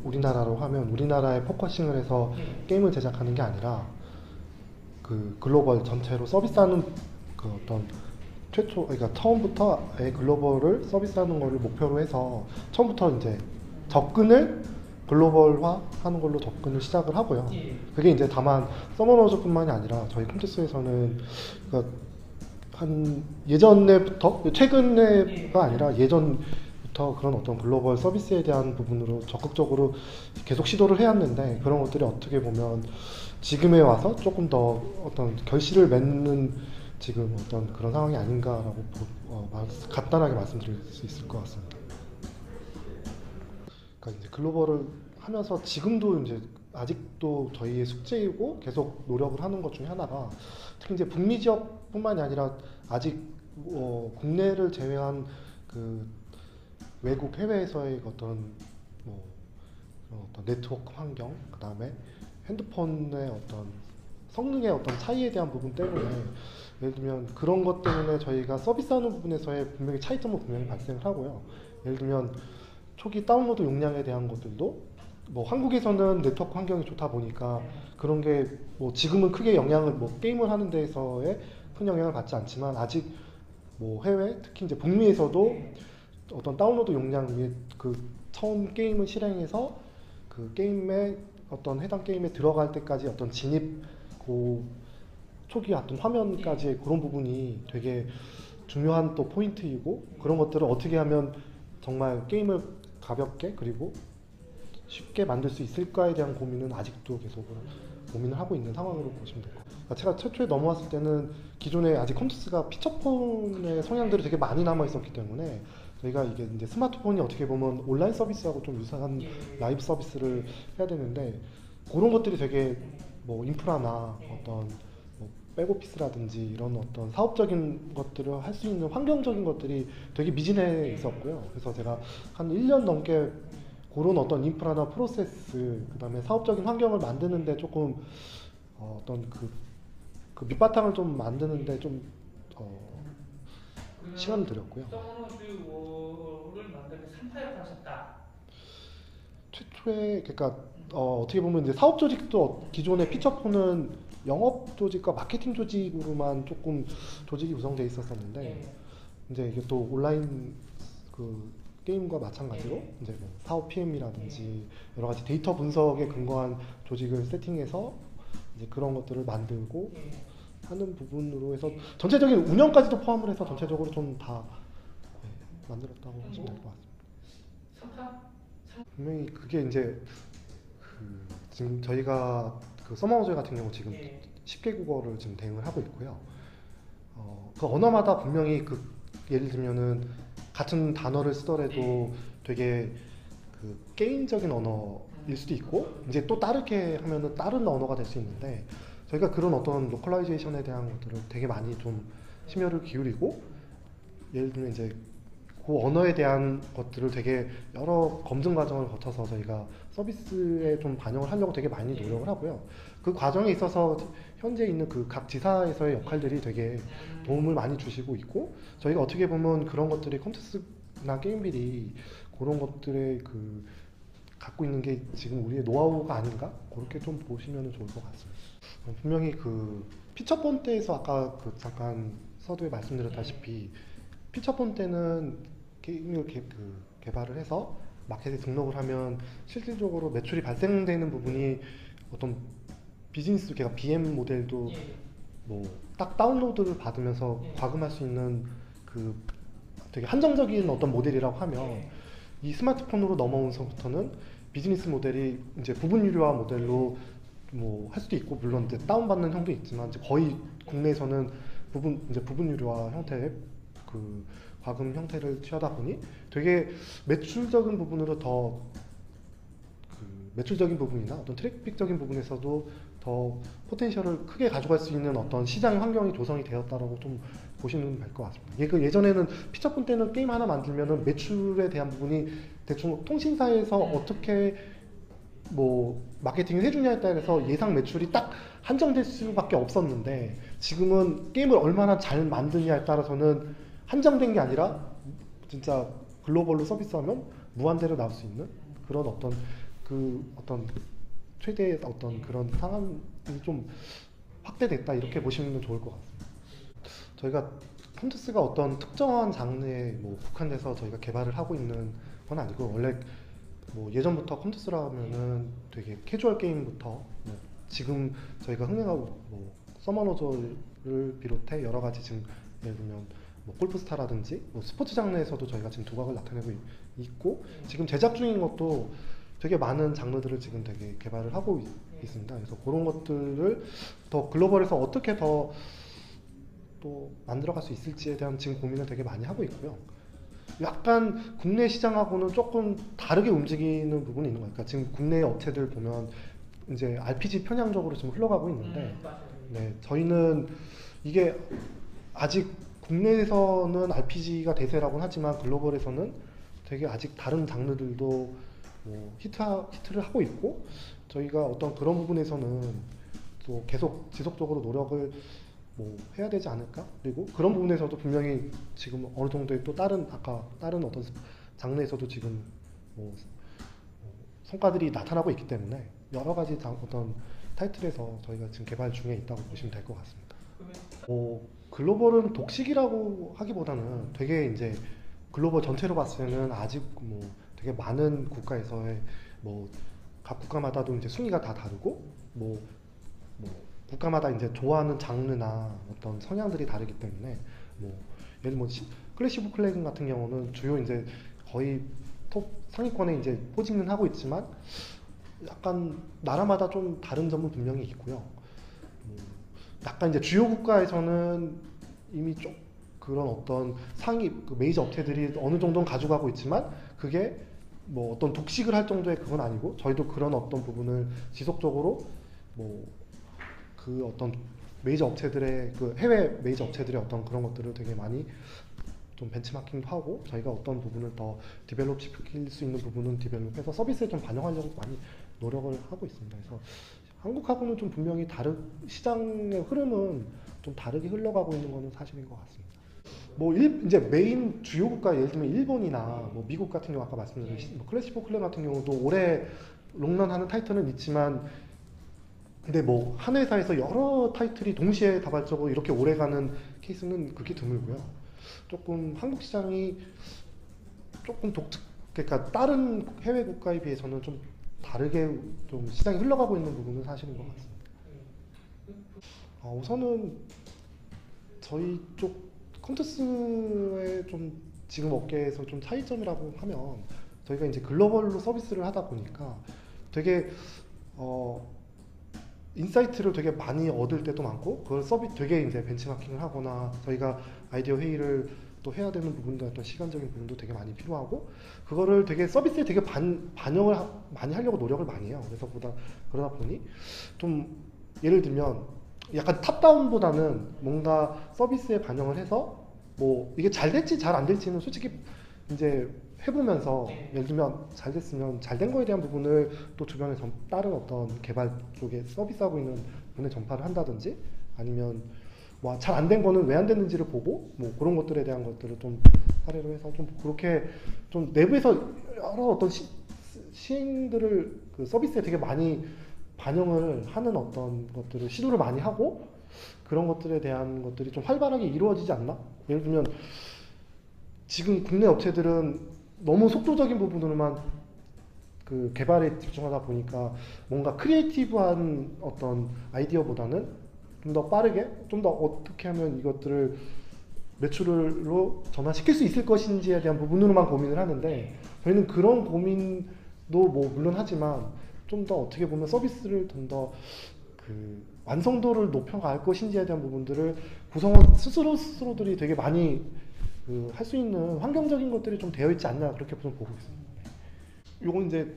우리나라로 하면 우리나라에 포커싱을 해서 게임을 제작하는 게 아니라 그 글로벌 전체로 서비스하는 그 어떤 그러니까 처음부터 글로벌을 서비스하는 거를 목표로 해서 처음부터 이제 접근을 글로벌화 하는 걸로 접근을 시작을 하고요. 그게 이제 다만 서머너즈뿐만이 아니라 저희 컴투스에서는 그러니까 한 예전에부터 최근에가 아니라 예전부터 그런 어떤 글로벌 서비스에 대한 부분으로 적극적으로 계속 시도를 해왔는데 그런 것들이 어떻게 보면 지금에 와서 조금 더 어떤 결실을 맺는 지금 어떤 그런 상황이 아닌가라고 간단하게 말씀드릴 수 있을 것 같습니다. 그러니까 이제 글로벌을 하면서 지금도 이제 아직도 저희의 숙제이고 계속 노력을 하는 것 중에 하나가 특히 이제 북미 지역뿐만이 아니라 아직 국내를 제외한 그 외국 해외에서의 어떤 네트워크 환경, 그 다음에 핸드폰의 어떤 성능의 어떤 차이에 대한 부분 때문에 예를 들면 그런 것 때문에 저희가 서비스하는 부분에서의 분명히 차이점은 분명히 발생을 하고요. 예를 들면 초기 다운로드 용량에 대한 것들도 뭐 한국에서는 네트워크 환경이 좋다 보니까 그런 게 뭐 지금은 크게 영향을 뭐 게임을 하는 데에서의 큰 영향을 받지 않지만 아직 뭐 해외 특히 이제 북미에서도 어떤 다운로드 용량 위에 그 처음 게임을 실행해서 그 게임에 어떤 해당 게임에 들어갈 때까지 어떤 진입 그 초기 어떤 화면까지의 그런 부분이 되게 중요한 또 포인트이고 그런 것들을 어떻게 하면 정말 게임을 가볍게 그리고 쉽게 만들 수 있을까에 대한 고민은 아직도 계속 고민을 하고 있는 상황으로 보시면 될 것 같아요. 그러니까 제가 최초에 넘어왔을 때는 기존에 아직 컴투스가 피처폰의 성향들이 되게 많이 남아 있었기 때문에 저희가 이게 이제 스마트폰이 어떻게 보면 온라인 서비스하고 좀 유사한 라이브 서비스를 해야 되는데 그런 것들이 되게 뭐 인프라나 어떤 뭐 백오피스라든지 이런 어떤 사업적인 것들을 할 수 있는 환경적인 것들이 되게 미진해 있었고요. 그래서 제가 한 1년 넘게 그런 어떤 인프라나 프로세스, 그 다음에 사업적인 환경을 만드는데 조금 어떤 그 밑바탕을 좀 만드는데 좀 시간을 들였고요. 서머너즈를 만드는 3파역 하셨다. 최초에 그러니까 어떻게 보면 이제 사업 조직도 기존의 피처폰은 영업 조직과 마케팅 조직으로만 조금 조직이 구성되어 있었었는데 이제 이게 또 온라인 그 게임과 마찬가지로 이제 뭐 사업 PM이라든지 여러 가지 데이터 분석에 근거한 조직을 세팅해서 이제 그런 것들을 만들고 하는 부분으로 해서 전체적인 운영까지도 포함을 해서 전체적으로 좀 다 만들었다고 하시면 될 것 같습니다. 3파? 분명히 그게 이제 지금 저희가 그 서머너즈 같은 경우 지금 10개 국어를 지금 대응을 하고 있고요. 그 언어마다 분명히 그 예를 들면은 같은 단어를 쓰더라도 되게 그 게임적인 언어일 수도 있고 이제 또 다르게 하면은 다른 언어가 될 수 있는데 저희가 그런 어떤 로컬라이제이션에 대한 것들을 되게 많이 좀 심혈을 기울이고 예를 들면 이제 그 언어에 대한 것들을 되게 여러 검증 과정을 거쳐서 저희가 서비스에 좀 반영을 하려고 되게 많이 노력을 하고요. 그 과정에 있어서 현재 있는 그 각 지사에서의 역할들이 되게 도움을 많이 주시고 있고 저희가 어떻게 보면 그런 것들이 컴투스나 게임빌이 그런 것들의 그 갖고 있는 게 지금 우리의 노하우가 아닌가? 그렇게 좀 보시면 좋을 것 같습니다. 분명히 그 피처폰 때에서 아까 그 잠깐 서두에 말씀드렸다시피 피처폰 때는 게임을 개발을 해서 마켓에 등록을 하면 실질적으로 매출이 발생되는 부분이 어떤 비즈니스 걔가 BM 모델도 뭐 딱 다운로드를 받으면서 과금할 수 있는 그 되게 한정적인 어떤 모델이라고 하면 이 스마트폰으로 넘어오면서부터는 비즈니스 모델이 이제 부분 유료화 모델로 뭐 할 수도 있고 물론 이제 다운받는 형도 있지만 이제 거의 국내에서는 부분 유료화 형태의 그 과금 형태를 취하다 보니 되게 매출적인 부분으로 더 그 매출적인 부분이나 어떤 트래픽적인 부분에서도 더 포텐셜을 크게 가져갈 수 있는 어떤 시장 환경이 조성이 되었다라고 좀 보시면 될 것 같습니다. 예전에는 피처폰 때는 게임 하나 만들면은 매출에 대한 부분이 대충 통신사에서 어떻게 뭐 마케팅을 해주냐에 따라서 예상 매출이 딱 한정될 수밖에 없었는데 지금은 게임을 얼마나 잘 만드냐에 따라서는 한정된 게 아니라 진짜 글로벌로 서비스하면 무한대로 나올 수 있는 그런 어떤 그 어떤 최대의 어떤 그런 상황이 좀 확대됐다 이렇게 보시면 좋을 것 같습니다. 저희가 컴투스가 어떤 특정한 장르에 뭐 국한돼서 저희가 개발을 하고 있는 건 아니고 원래 뭐 예전부터 컴투스라면은 되게 캐주얼 게임부터 뭐 지금 저희가 흥행하고 뭐 서머너저를 비롯해 여러 가지 지금 예를 들면 뭐 골프스타라든지 뭐 스포츠 장르에서도 저희가 지금 두각을 나타내고 있고 지금 제작 중인 것도 되게 많은 장르들을 지금 되게 개발을 하고 있습니다. 그래서 그런 것들을 더 글로벌에서 어떻게 더 또 만들어갈 수 있을지에 대한 지금 고민을 되게 많이 하고 있고요. 약간 국내 시장하고는 조금 다르게 움직이는 부분이 있는 거예요. 그러니까 지금 국내 업체들 보면 이제 RPG 편향적으로 지금 흘러가고 있는데, 네, 저희는 이게 아직 국내에서는 RPG가 대세라고는 하지만 글로벌에서는 되게 아직 다른 장르들도 뭐 히트를 하고 있고, 저희가 어떤 그런 부분에서는 또 계속 지속적으로 노력을 뭐 해야 되지 않을까? 그리고 그런 부분에서도 분명히 지금 어느 정도의 또 다른 어떤 장르에서도 지금 뭐 성과들이 나타나고 있기 때문에 여러 가지 어떤 타이틀에서 저희가 지금 개발 중에 있다고 보시면 될 것 같습니다. 글로벌은 독식이라고 하기보다는 되게 이제 글로벌 전체로 봤을 때는 아직 뭐 되게 많은 국가에서의 뭐 각 국가마다도 이제 순위가 다 다르고 뭐 국가마다 이제 좋아하는 장르나 어떤 성향들이 다르기 때문에 뭐 예를 뭐 클래시 오브 클랜 같은 경우는 주요 이제 거의 톱 상위권에 이제 포진은 하고 있지만 약간 나라마다 좀 다른 점은 분명히 있고요. 약간 이제 주요 국가에서는 이미 좀 그런 어떤 상위 그 메이저 업체들이 어느 정도는 가져가고 있지만 그게 뭐 어떤 독식을 할 정도의 그건 아니고 저희도 그런 어떤 부분을 지속적으로 뭐 그 어떤 메이저 업체들의 그 해외 메이저 업체들의 어떤 그런 것들을 되게 많이 좀 벤치마킹도 하고 저희가 어떤 부분을 더 디벨롭 시킬 수 있는 부분은 디벨롭해서 서비스에 좀 반영하려고 많이 노력을 하고 있습니다. 그래서 한국하고는 좀 분명히 시장의 흐름은 좀 다르게 흘러가고 있는 것은 사실인 것 같습니다. 뭐 이제 메인 주요 국가 예를 들면 일본이나 뭐 미국 같은 경우 아까 말씀드린 뭐 클래시 오브 클랜 같은 경우도 올해 롱런하는 타이틀은 있지만 근데 뭐 한 회사에서 여러 타이틀이 동시에 다발적으로 이렇게 오래가는 케이스는 그렇게 드물고요. 조금 한국 시장이 조금 그러니까 다른 해외 국가에 비해서는 좀 다르게 좀 시장이 흘러가고 있는 부분은 사실인 것 같습니다. 우선은 저희 쪽 컴투스의 좀 지금 업계에서 좀 차이점이라고 하면 저희가 이제 글로벌로 서비스를 하다 보니까 되게 인사이트를 되게 많이 얻을 때도 많고 그걸 되게 이제 벤치마킹을 하거나 저희가 아이디어 회의를 또 해야 되는 부분도 어떤 시간적인 부분도 되게 많이 필요하고 그거를 되게 서비스에 되게 반영을 많이 하려고 노력을 많이 해요. 그래서 그러다 보니 좀 예를 들면 약간 탑다운보다는 뭔가 서비스에 반영을 해서 뭐 이게 잘 될지 잘 안 될지는 솔직히 이제 해보면서 예를 들면 잘 됐으면 잘 된 거에 대한 부분을 또 주변에 다른 어떤 개발 쪽에 서비스하고 있는 분에 전파를 한다든지 아니면 뭐 잘 안 된 거는 왜 안 됐는지를 보고 뭐 그런 것들에 대한 것들을 좀 사례로 해서 좀 그렇게 좀 내부에서 여러 어떤 시행들을 그 서비스에 되게 많이 반영을 하는 어떤 것들을 시도를 많이 하고 그런 것들에 대한 것들이 좀 활발하게 이루어지지 않나? 예를 들면 지금 국내 업체들은 너무 속도적인 부분으로만 그 개발에 집중하다 보니까 뭔가 크리에이티브한 어떤 아이디어보다는 좀 더 빠르게 좀 더 어떻게 하면 이것들을 매출로 전환시킬 수 있을 것인지에 대한 부분으로만 고민을 하는데 저희는 그런 고민도 뭐 물론 하지만 좀 더 어떻게 보면 서비스를 좀 더 그 완성도를 높여갈 것인지에 대한 부분들을 구성원 스스로들이 되게 많이 그 할 수 있는 환경적인 것들이 좀 되어 있지 않나 그렇게 좀 보고 있습니다. 요건 이제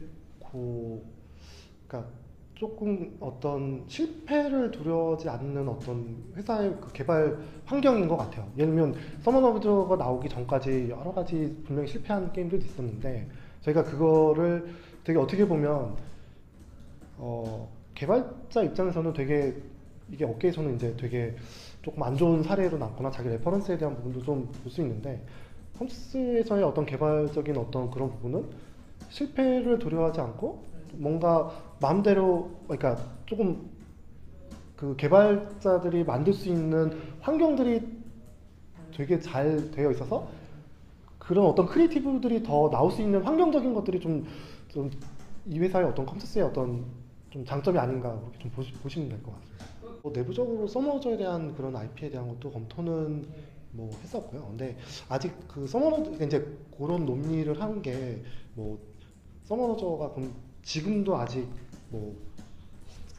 그러니까 조금 어떤 실패를 두려워하지 않는 어떤 회사의 그 개발 환경인 것 같아요. 예를 들면 서머너브저가 나오기 전까지 여러 가지 분명히 실패한 게임들도 있었는데 저희가 그거를 되게 어떻게 보면 개발자 입장에서는 되게 이게 업계에서는 이제 되게 조금 안 좋은 사례로 남거나 자기 레퍼런스에 대한 부분도 좀 볼 수 있는데 컴투스에서의 어떤 개발적인 어떤 그런 부분은 실패를 두려워하지 않고 뭔가 마음대로 그러니까 조금 그 개발자들이 만들 수 있는 환경들이 되게 잘 되어 있어서 그런 어떤 크리에이티브들이 더 나올 수 있는 환경적인 것들이 좀 이 회사의 어떤 컴퓨터스의 어떤 좀 장점이 아닌가 그렇게 좀 보시면 될 것 같습니다. 뭐 내부적으로 서머너저에 대한 그런 IP에 대한 것도 검토는 뭐 했었고요. 근데 아직 그 서머너저 이제 그런 논의를 하는 게 뭐 서머너저가 그럼 지금도 아직 뭐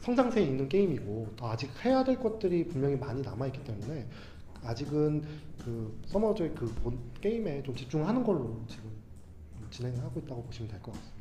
성장세에 있는 게임이고 더 아직 해야 될 것들이 분명히 많이 남아 있기 때문에 아직은 그 서머너저의 그 게임에 좀 집중하는 걸로 지금 진행을 하고 있다고 보시면 될 것 같습니다.